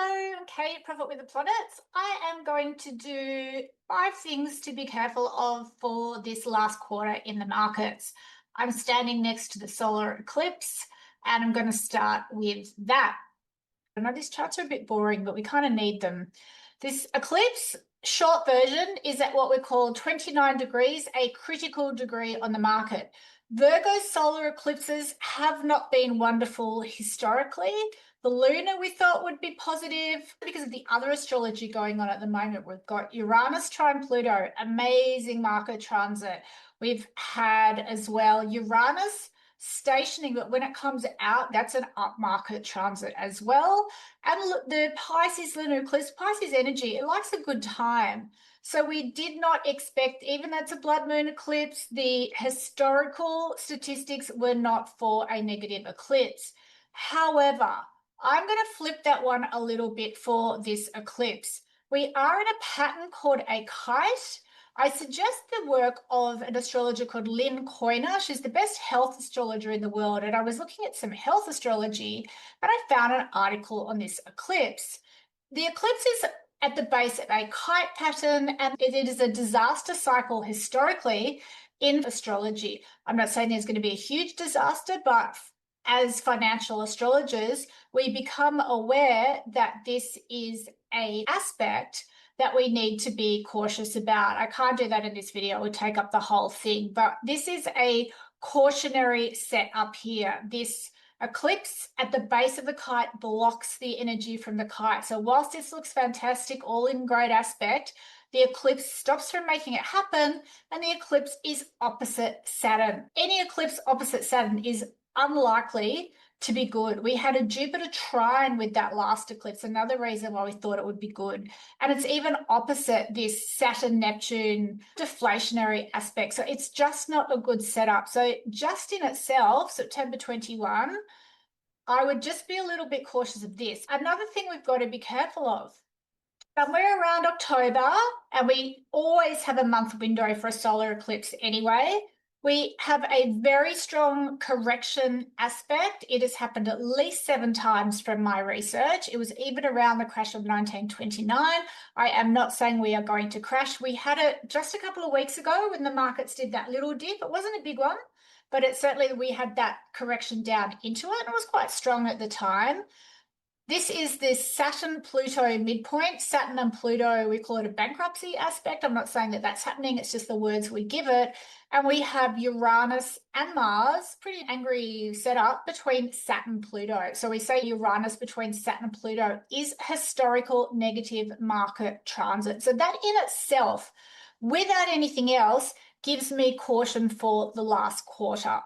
Hello, I'm Kate, Prophet with the Planets. I am going to do 5 things to be careful of for this last quarter in the markets. I'm standing next to the solar eclipse and I'm going to start with that. I know these charts are a bit boring, but we kind of need them. This eclipse, short version, is at what we call 29 degrees, a critical degree on the market. Virgo solar eclipses have not been wonderful historically. The lunar we thought would be positive because of the other astrology going on at the moment. We've got Uranus trine Pluto, amazing market transit. We've had as well Uranus stationing, but when it comes out, that's an upmarket transit as well. And the Pisces lunar eclipse, Pisces energy, it likes a good time. So we did not expect, even though it's a blood moon eclipse, the historical statistics were not for a negative eclipse. However, I'm going to flip that one a little bit for this eclipse. We are in a pattern called a kite. I suggest the work of an astrologer called Lynn Coiner. She's the best health astrologer in the world. And I was looking at some health astrology and I found an article on this eclipse. The eclipse is at the base of a kite pattern and it is a disaster cycle historically in astrology. I'm not saying there's going to be a huge disaster, but as financial astrologers, we become aware that this is an aspect that we need to be cautious about. I can't do that in this video. It would take up the whole thing, but this is a cautionary setup here. This eclipse at the base of the kite blocks the energy from the kite. So whilst this looks fantastic, all in great aspect, the eclipse stops from making it happen, and the eclipse is opposite Saturn. Any eclipse opposite Saturn is unlikely to be good. We had a Jupiter trine with that last eclipse, another reason why we thought it would be good. And it's even opposite this Saturn-Neptune deflationary aspect. So it's just not a good setup. So just in itself, September 21, I would just be a little bit cautious of this. Another thing we've got to be careful of, somewhere around October, and we always have a month window for a solar eclipse anyway, we have a very strong correction aspect. It has happened at least 7 times from my research. It was even around the crash of 1929. I am not saying we are going to crash. We had it just a couple of weeks ago when the markets did that little dip. It wasn't a big one, but it certainly, we had that correction down into it. It was quite strong at the time. This is this Saturn-Pluto midpoint. Saturn and Pluto, we call it a bankruptcy aspect. I'm not saying that that's happening. It's just the words we give it. And we have Uranus and Mars, pretty angry setup between Saturn and Pluto. So we say Uranus between Saturn and Pluto is historical negative market transit. So that in itself, without anything else, gives me caution for the last quarter.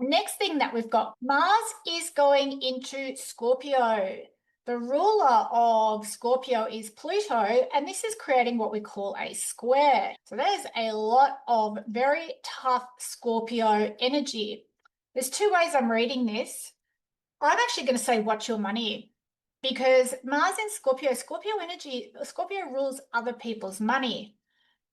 Next thing that we've got, Mars is going into Scorpio. The ruler of Scorpio is Pluto, and this is creating what we call a square. So there's a lot of very tough Scorpio energy. There's 2 ways I'm reading this. I'm actually going to say watch your money, because Mars in Scorpio, Scorpio energy, Scorpio rules other people's money.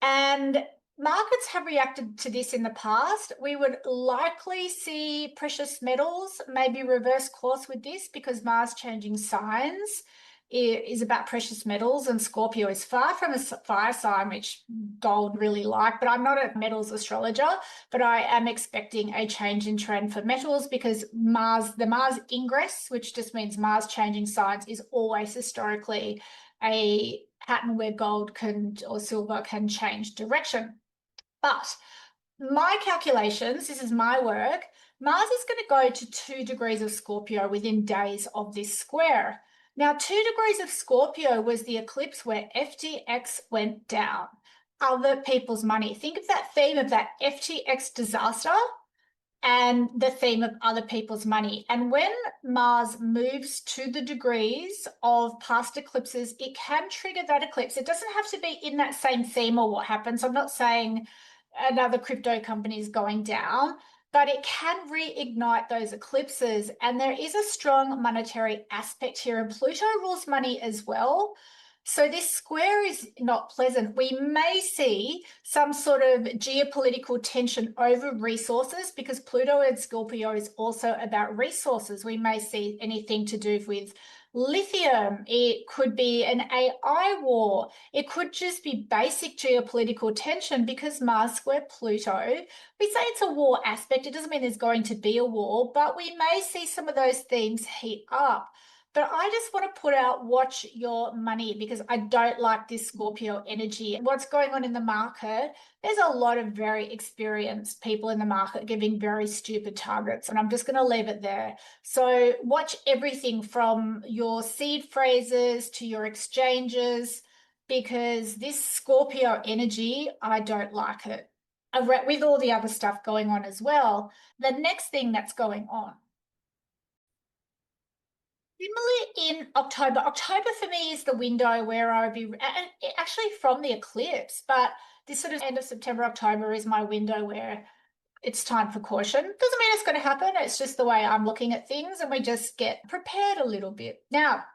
And markets have reacted to this in the past. We would likely see precious metals maybe reverse course with this, because Mars changing signs is about precious metals, and Scorpio is far from a fire sign, which gold really like. But I'm not a metals astrologer, but I am expecting a change in trend for metals, because the Mars ingress, which just means Mars changing signs, is always historically a pattern where gold can or silver can change direction. But my calculations, this is my work, Mars is going to go to 2 degrees of Scorpio within days of this square. Now, 2 degrees of Scorpio was the eclipse where FTX went down. Other people's money. Think of that theme of that FTX disaster and the theme of other people's money. And when Mars moves to the degrees of past eclipses, it can trigger that eclipse. It doesn't have to be in that same theme or what happens. I'm not saying another crypto company is going down, but it can reignite those eclipses. And there is a strong monetary aspect here, and Pluto rules money as well. So this square is not pleasant. We may see some sort of geopolitical tension over resources because Pluto in Scorpio is also about resources. We may see anything to do with lithium. It could be an AI war. It could just be basic geopolitical tension because Mars square Pluto. We say it's a war aspect. It doesn't mean there's going to be a war, but we may see some of those themes heat up. But I just want to put out, watch your money, because I don't like this Scorpio energy. What's going on in the market? There's a lot of very experienced people in the market giving very stupid targets, and I'm just going to leave it there. So watch everything from your seed phrases to your exchanges, because this Scorpio energy, I don't like it. With all the other stuff going on as well. The next thing that's going on. Similarly in October. October for me is the window where I'll be, and actually from the eclipse, but this sort of end of September, October is my window where it's time for caution. Doesn't mean it's going to happen. It's just the way I'm looking at things, and we just get prepared a little bit. Now,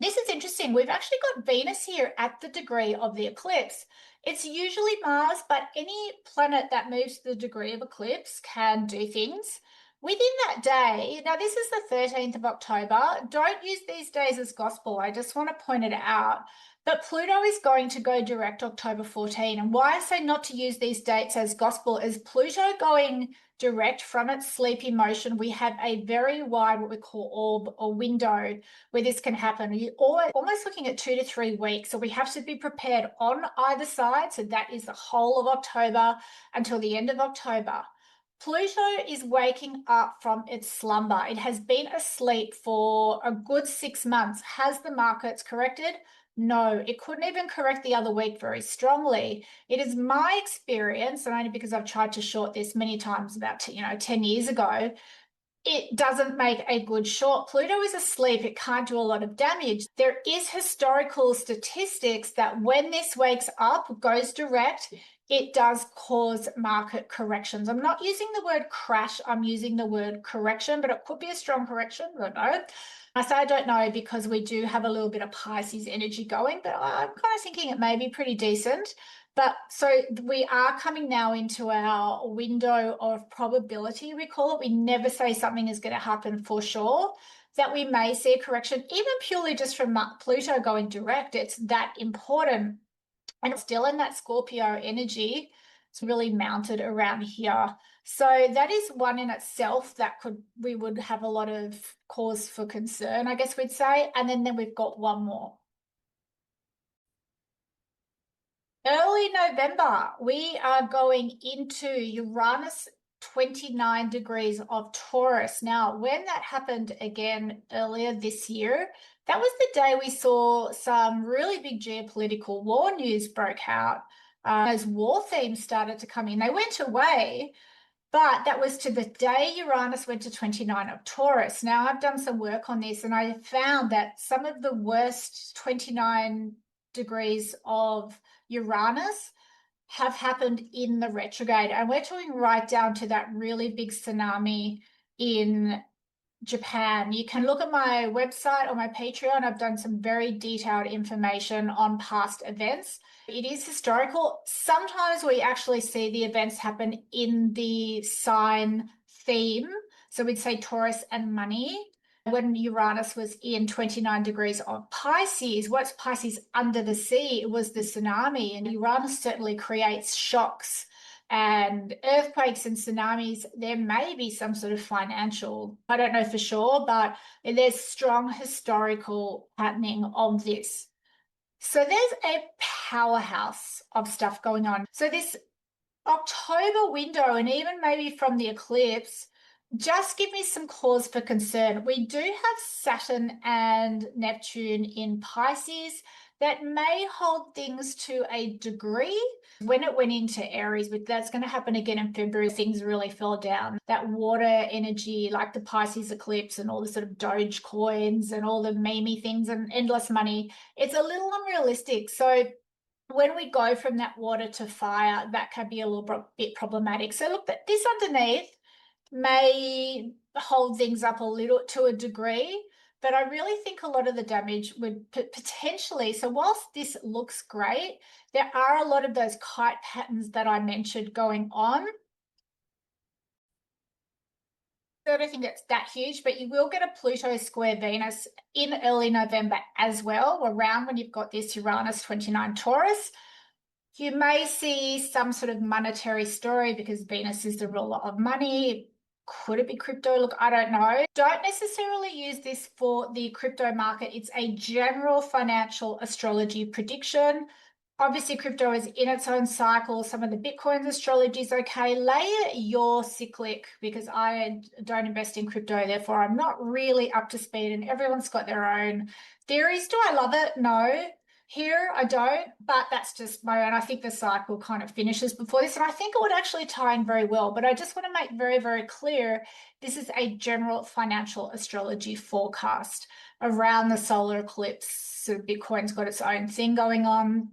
this is interesting. We've actually got Venus here at the degree of the eclipse. It's usually Mars, but any planet that moves to the degree of eclipse can do things. Within that day, now this is the 13th of October. Don't use these days as gospel. I just want to point it out. But Pluto is going to go direct October 14. And why I say not to use these dates as gospel is Pluto going direct from its sleepy motion. We have a very wide, what we call orb or window where this can happen. You're almost looking at 2 to 3 weeks. So we have to be prepared on either side. So that is the whole of October until the end of October. Pluto is waking up from its slumber. It has been asleep for a good 6 months. Has the markets corrected? No, it couldn't even correct the other week very strongly. It is my experience, and only because I've tried to short this many times about 10 years ago, it doesn't make a good short. Pluto is asleep. It can't do a lot of damage. There is historical statistics that when this wakes up, goes direct, it does cause market corrections. I'm not using the word crash. I'm using the word correction, but it could be a strong correction. I don't know. I say I don't know because we do have a little bit of Pisces energy going, but I'm kind of thinking it may be pretty decent. But so we are coming now into our window of probability, we call it. We never say something is going to happen for sure, that we may see a correction, even purely just from Pluto going direct. It's that important. And it's still in that Scorpio energy. It's really mounted around here. So that is one in itself that we would have a lot of cause for concern, I guess we'd say. And then we've got one more. Early November, we are going into Uranus 29 degrees of Taurus. Now, when that happened again earlier this year, that was the day we saw some really big geopolitical war news broke out. Those war themes started to come in. They went away, but that was to the day Uranus went to 29 of Taurus. Now, I've done some work on this, and I found that some of the worst 29 degrees of Uranus have happened in the retrograde. And we're talking right down to that really big tsunami in Japan. You can look at my website or my Patreon. I've done some very detailed information on past events. It is historical. Sometimes we actually see the events happen in the sign theme. So we'd say Taurus and money. When Uranus was in 29 degrees of Pisces, what's Pisces under the sea? It was the tsunami, and Uranus certainly creates shocks and earthquakes and tsunamis. There may be some sort of financial, I don't know for sure, but there's strong historical happening of this. So there's a powerhouse of stuff going on. So this October window, and even maybe from the eclipse, just give me some cause for concern. We do have Saturn and Neptune in Pisces that may hold things to a degree. When it went into Aries, but that's going to happen again in February, things really fell down. That water energy, like the Pisces eclipse and all the sort of Doge coins and all the memey things and endless money, it's a little unrealistic. So when we go from that water to fire, that can be a little bit problematic. So look, this underneath may hold things up a little to a degree, but I really think a lot of the damage would potentially, so whilst this looks great, there are a lot of those kite patterns that I mentioned going on. I don't think it's that huge, but you will get a Pluto square Venus in early November as well, around when you've got this Uranus 29 Taurus. You may see some sort of monetary story because Venus is the ruler of money. Could it be crypto? Look, I don't know. Don't necessarily use this for the crypto market. It's a general financial astrology prediction. Obviously, crypto is in its own cycle. Some of the Bitcoin's astrology is okay. Layer your cyclic, because I don't invest in crypto, therefore I'm not really up to speed, and everyone's got their own theories. Do I love it? No. Here, I don't, but that's just my own. I think the cycle kind of finishes before this, and I think it would actually tie in very well. But I just want to make very, very clear, this is a general financial astrology forecast around the solar eclipse. So Bitcoin's got its own thing going on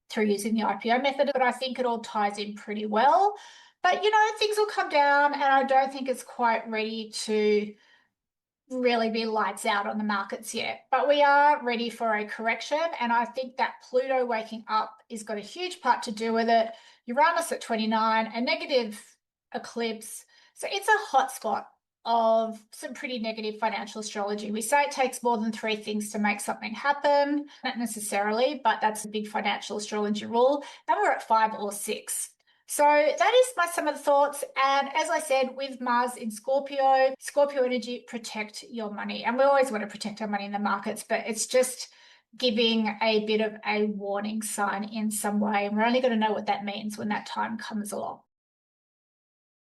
through using the IPO method, but I think it all ties in pretty well. But, you know, things will come down, and I don't think it's quite ready to really be lights out on the markets yet, but we are ready for a correction. And I think that Pluto waking up is got a huge part to do with it. Uranus at 29, a negative eclipse. So it's a hotspot of some pretty negative financial astrology. We say it takes more than 3 things to make something happen. Not necessarily, but that's a big financial astrology rule. And we're at 5 or 6. So that is some of the thoughts. And as I said, with Mars in Scorpio, Scorpio energy, protect your money. And we always want to protect our money in the markets, but it's just giving a bit of a warning sign in some way. And we're only going to know what that means when that time comes along.